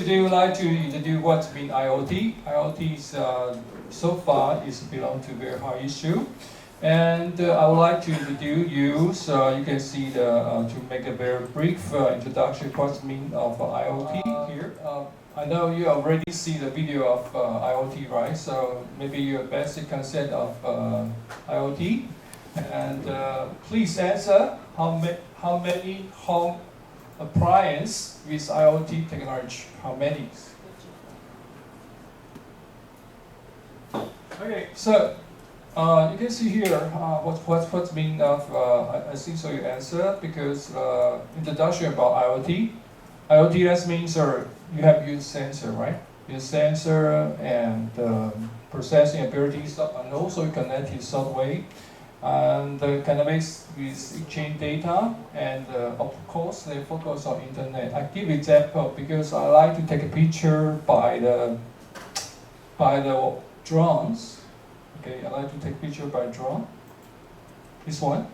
Today we'd like to introduce what's mean IoT. IoT is, so far is belong to very hard issue. And I would like to introduce you, so you can see to make a very brief introduction what's mean of IoT here. I know you already see the video of IoT, right? So maybe your basic concept of IoT. And please answer how many home appliance with IoT technology. How many? Okay, so you can see here what's mean of I think so you answer because introduction about IoT. IoT that means you have used sensor, right? Use sensor and processing abilities, and also connected software. And the cannabis with exchange data, and of course they focus on internet. I give example because I like to take a picture by the drones. Okay, I like to take picture by drone. This one.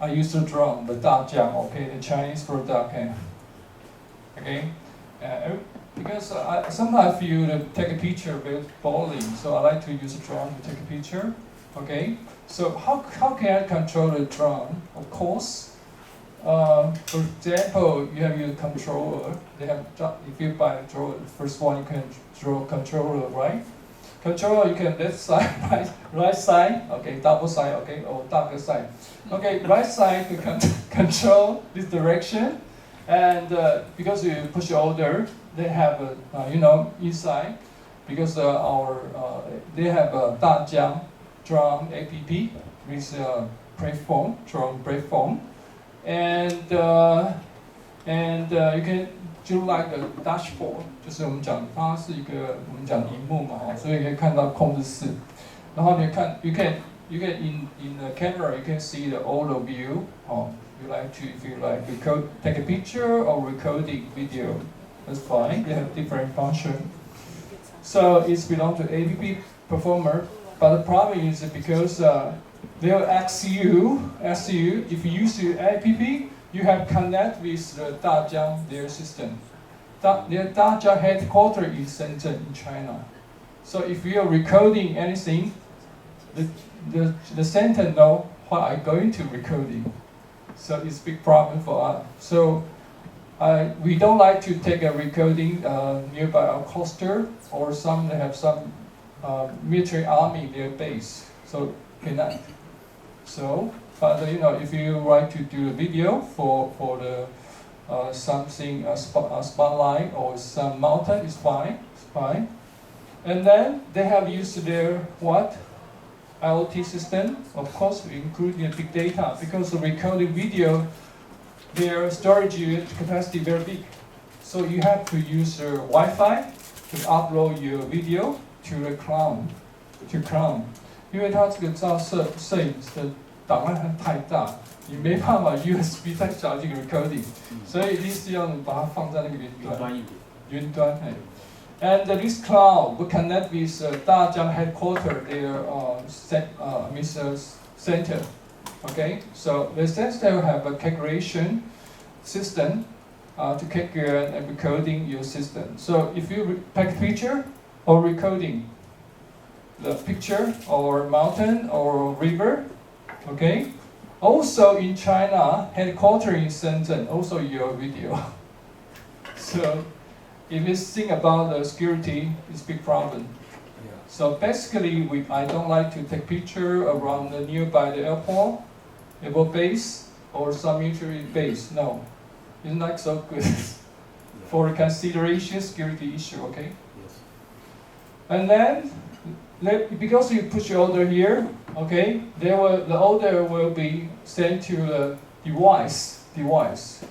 I use the drone, the dajiang. Okay, the Chinese product. Okay, because I sometimes feel to take a picture very boring, so I like to use a drone to take a picture. Okay, so how can I control the drone? Of course, for example, you have your controller. They have, if you buy a drone, first one you can draw controller, right? Controller you can left side, right side, okay, double side, okay, or double side. Okay, right side to control this direction, and because you push order, they have inside, because they have a Dajiang drone app with platform, drone platform, and you can do like a dashboard， 就是我们讲它是一个我们讲荧幕嘛，所以可以看到控制室，然后你看 you can in the camera you can see the auto view. You like to if you like take a picture or recording video, that's fine. They have different function. So it's belong to app performer. But the problem is because they'll ask you if you use the app, you have connect with the Dajiang, their system. Their Dajiang headquarters is Shenzhen in China. So if you are recording anything, the center know what I'm going to recording. So it's a big problem for us. So we don't like to take a recording nearby our coaster, or some they have some military army their base, so cannot. So, but if you like to do a video for the something spotlight or some mountain, it's fine. And then they have used their what IoT system, of course, including big data, because the recorded video, their storage capacity very big. So you have to use Wi-Fi to upload your video to the cloud， 因为它这个摄影的档案太大，你没办法 USB 再找这个 recording， 所以你是要把它放在那个云端。And this cloud will connect with Dajiang headquarters, their center. Okay, so the center have a calculation system to calculate and recording your system. So if you take a picture or recording the picture or mountain or river, okay. Also in China, headquarters in Shenzhen, also your video. So if you think about the security, it's a big problem. Yeah. So basically, I don't like to take picture around the nearby the airport base or some military base. No, it's not so good. For consideration security issue, okay? Yes. And then, because you push your order here, okay, the order will be sent to the device. Device,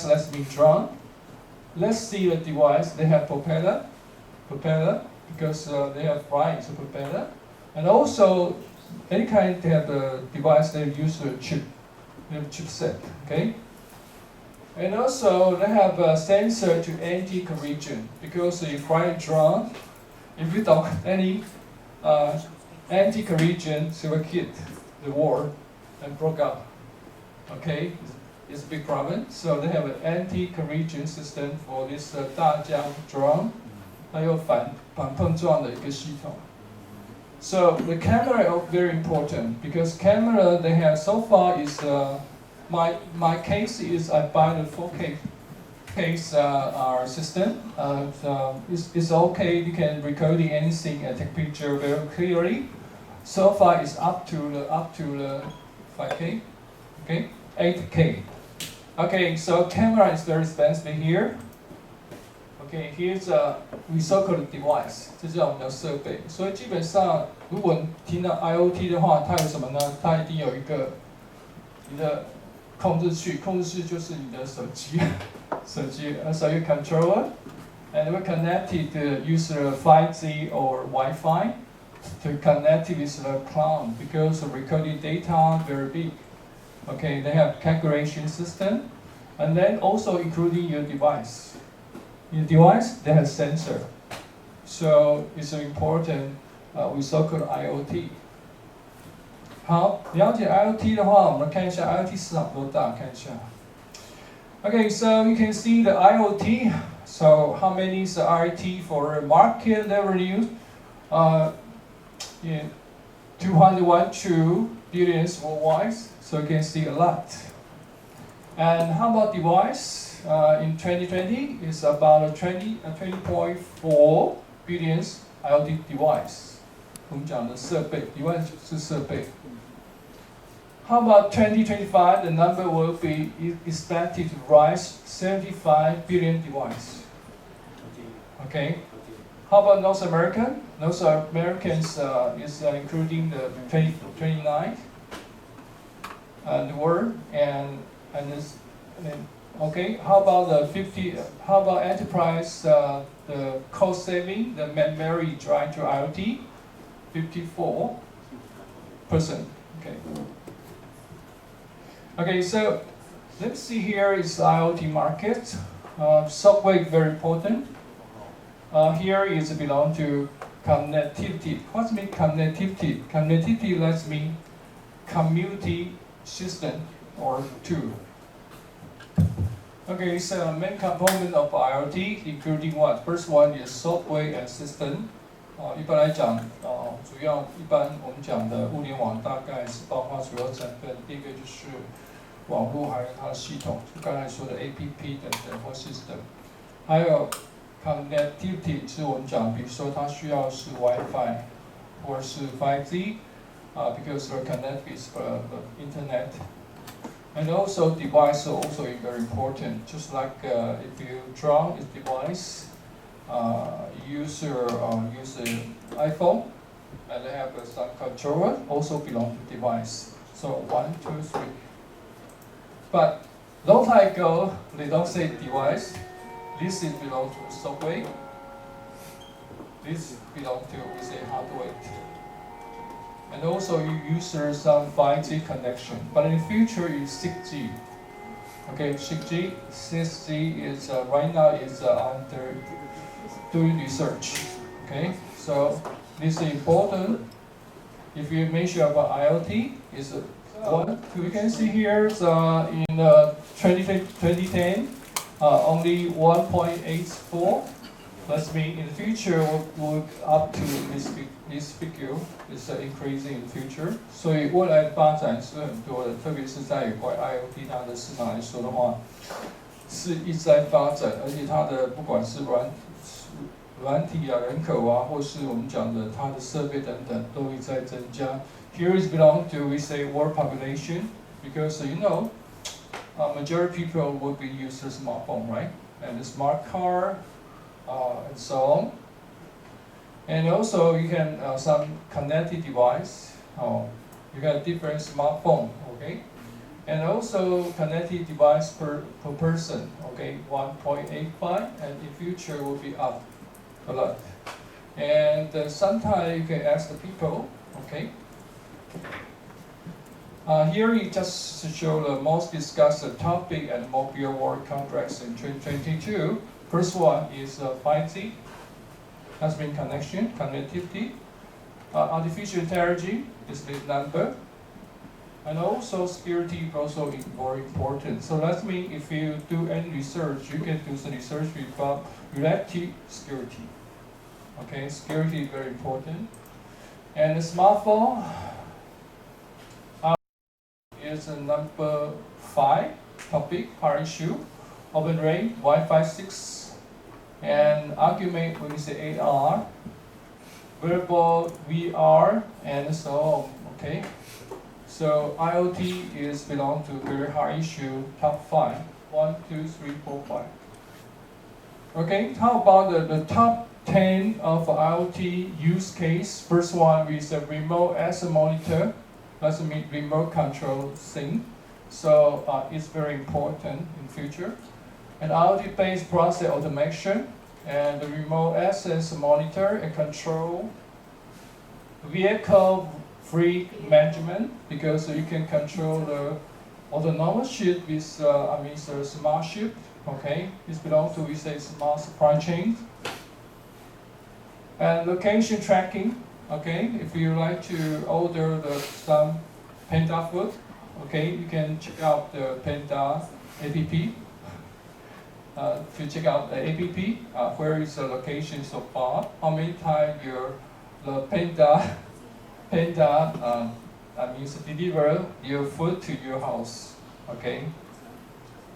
let's be drone. Let's see the device. They have propeller, because they have flying, so propeller. And also, any kind they have a device, they use a chip, they have a chipset, okay? And also, they have a sensor to anti-collision, because you fly a drone, if you don't have any anti-collision, it will hit the wall and broke up, okay? is a big problem. So they have an anti-collision system for this 大疆 drone， 还有反碰撞的一个系统。So the camera is very important because camera they have so far is my case is I buy the 4K case system. It's okay. You can record anything and take picture very clearly. So far it's up to the 5K, okay, 8K. Okay, so camera is very expensive here. Okay, here's a recycled device， 这是我们的设备。所以基本上，如果你听到 IoT 的话，它有什么呢？它一定有一个你的控制器，控制器就是你的手机，手机 ，so your controller, and we connected the user 5G or Wi-Fi to connect it with the cloud because the recording data very big. Okay, they have calculation system, and then also including your device. Your device, they have sensor. So it's important, we so-called IoT. 好，了解 IoT 的话，我们看一下 IoT 市场多大，看一下。Okay, so you can see the IoT. So how many is the IoT for market revenue? Yeah, 212 billions worldwide. So you can see a lot. And how about device? In 2020, it's about 20.4 billions IoT device. 我们讲的设备 ，device 是设备。How about 2025? The number will be expected to rise 75 billion device. Okay. How about North America? North Americans is including the 29 the world and this. Okay, how about the 50? How about enterprise? The cost saving, the memory drive to IoT, 54%. Okay. Okay, so let's see here is IoT market. Software is very important. Here is belong to connectivity. What means connectivity? Connectivity lets me community system or tool. Okay, so main component of IoT including what? First one is software and system. 一般来讲，主要一般我们讲的物联网大概是包括主要成分。第一个就是网络，还有它的系统，就刚才说的 APP 等等或 system。还有 connectivity 是我们讲，比如说它需要是 WiFi 或是 5G， because they're connected with the internet. And also device also is very important. Just like if you draw a device, use an iPhone, and they have some controller also belong to device. So 1, 2, 3. But long time ago, they don't say device. This is belong to software. This belong to we say hardware. And also you use some 5G connection, but in the future is 6G. Okay, 6G is right now is under doing research. Okay, so this is important. If you mention about IoT, is one we can see here in 2010 only 1.84. That means in the future we'll up to this figure is increasing in the future. 所以未来的发展是很多的，特别是在有关 IoT 它的市场来说的话，是一直在发展，而且它的不管是软体啊、人口啊，或是我们讲的它的设备等等，都一直在增加。Here is belong to we say world population because you know, majority people will be using smartphone, right? And the smart car. And so on. And also you can some connected device. You got different smartphone, okay? And also connected device per person, okay? 1.85, and in future will be up a lot. And sometimes you can ask the people, okay? Here you just show the most discussed topic at Mobile World Congress in 2022. First one is 5G, has been connectivity. Artificial intelligence is the number. And also security is also very important. So that means if you do any research, you can do some research about relative security. Okay, security is very important. And the smartphone is a number 5 topic, hard issue. Open rate, Wi-Fi 6, and argument with the AR, wearable VR, and so on. Okay. So IoT is belong to very hard issue, top 5. 1, 2, 3, 4, 5. Okay, how about the top 10 of IoT use case? First one is a remote asset monitor. That's a remote control thing. So it's very important in future. And IoT-based process automation and the remote assets monitor and control vehicle fleet management, because you can control the autonomous ship with smart ship. Okay, this belongs to we say smart supply chain. And location tracking. Okay, if you like to order some Panda food, okay, you can check out the Panda app. If you check out the app, where is the location so far? How many times the Panda deliver your food to your house. Okay.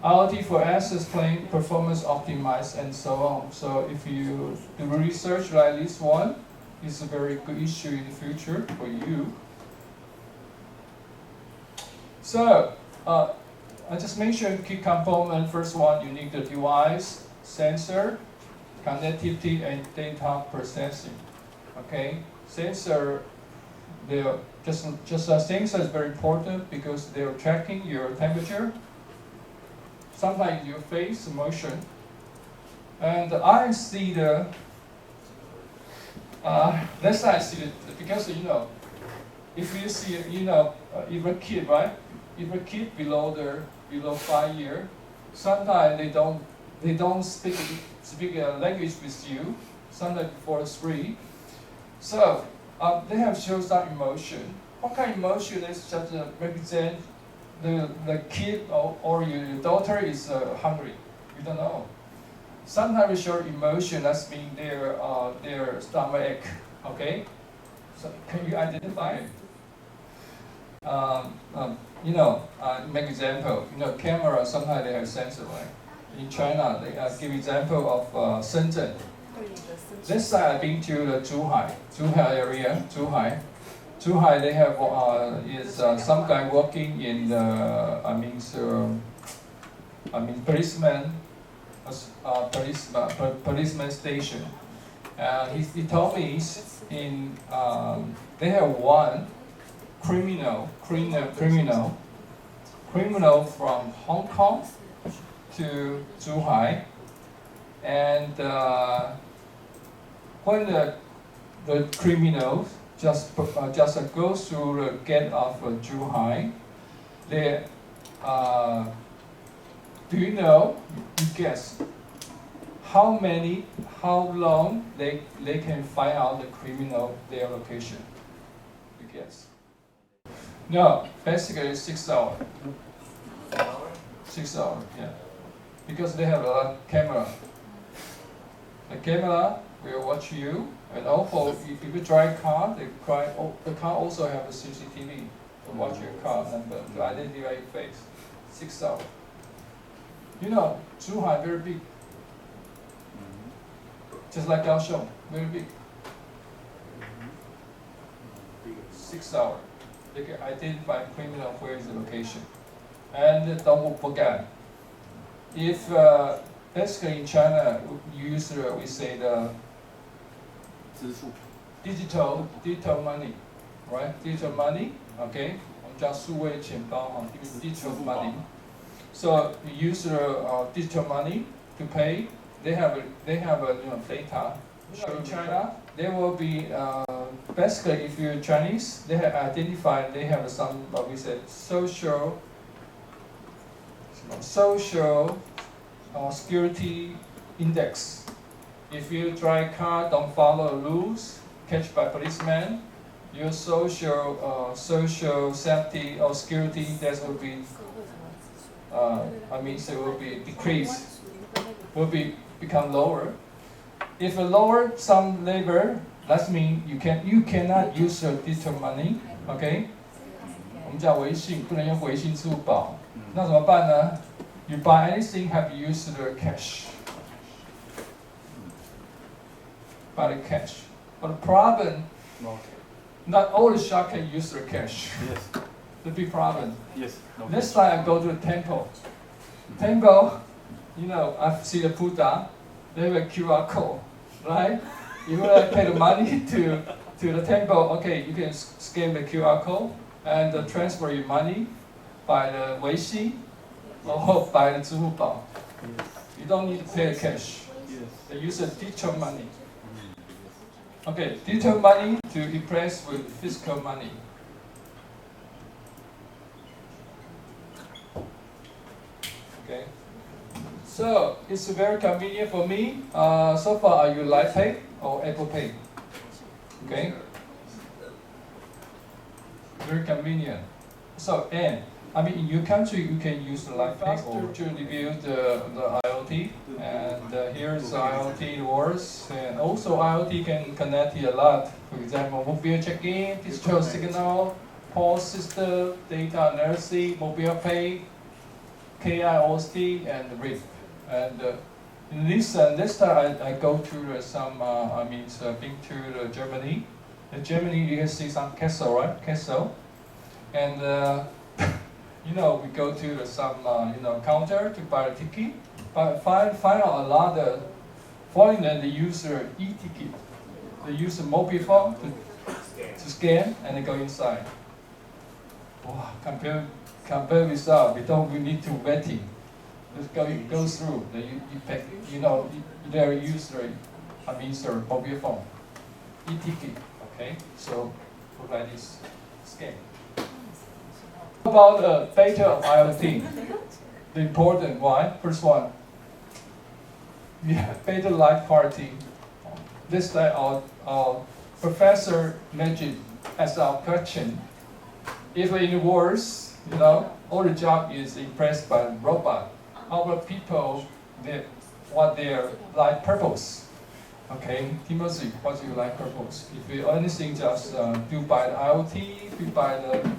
IoT for access plane, performance optimized, and so on. So if you do research like this one, it's a very good issue in the future for you. So I just mentioned key component. First one, you need the device, sensor, connectivity, and data processing. Okay, sensor. Sensor is very important because they're tracking your temperature, sometimes your face motion, and I see the. Let's say I see it because if you see if a kid, right, if a kid below 5 years, sometimes they don't speak a language with you. Sometimes before 3, so. They have shown some emotion. What kind of emotion is just represent the kid or your daughter is hungry? You don't know. Sometimes we show emotion, that's mean their stomach ache. Okay, so can you identify it? Make example. Camera sometimes they have sensor, right? In China, they give example of Shenzhen. This side I've been to the Zhuhai area. Zhuhai they have some guy working in the policeman station. He told me they have one criminal from Hong Kong to Zhuhai, and when the criminals just go through the gate of Zhuhai, they do you know? You guess how long they can find out the criminal their location? You guess? No, basically 6 hours. 6 hours, yeah, because they have a camera. The camera will watch you, and also if you drive car, the car also have a CCTV to watch your car number to identify your face. 6 hours. Zhuhai very big, just like Kaohsiung, very big. 6 hours. They can identify criminal where is the location, and don't forget if. Basically, in China, we say the digital money, right? Digital money, okay? 我们叫数位钱包哈 ，digital money. So you use digital money to pay. They have data. So in China, there will be basically if you're Chinese, they have identified. They have some we say social security index. If you drive car, don't follow the rules, catch by policeman, your social safety or security, that will be, it will be decreased, will become lower. If you lower some labor, that means you cannot use your digital money, okay? 我们讲微信不能用微信、支付宝，那怎么办呢？ You buy anything, have to use the cash. Buy the cash. But the problem, not all the shop can use the cash. Yes. The big problem. Yes. No. Next time I go to the temple. Temple, I see the Buddha. They have a QR code, right? You want to pay the money to the temple. Okay, you can scan the QR code and transfer your money by the Yi-Chih or by the 支付宝. You don't need to pay the cash. Yes. They use the digital money. Okay, digital money to replace with physical money. Okay, so it's very convenient for me. So far, are you Live Pay or Apple Pay? Okay, very convenient. So, and in your country, you can use the Live Pay to review the IoT. And here's the IoT works. And also, IoT can connect a lot. For example, mobile check-in, digital signal, POS system, data analysis, mobile pay, KIOST, and RIP. And in this time, I go to been to Germany. In Germany, you can see some castle, right? Castle. And we go to some counter to buy a ticket, but find out a lot of foreigners, they use their e-ticket. They use a mobile phone to scan and they go inside. Wow, compare with us, we need to waiting. Just go through. They use their mobile phone, e-ticket. Okay, so look like this scan. About the data of IoT, the important one. First one, we have data life party. This time our professor mentioned as our question. If in the world, all the job is impressed by robot, our people, what their life purpose? Okay, Timothy, what's your life purpose? If you anything just do by the IoT, do by the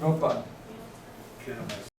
robot.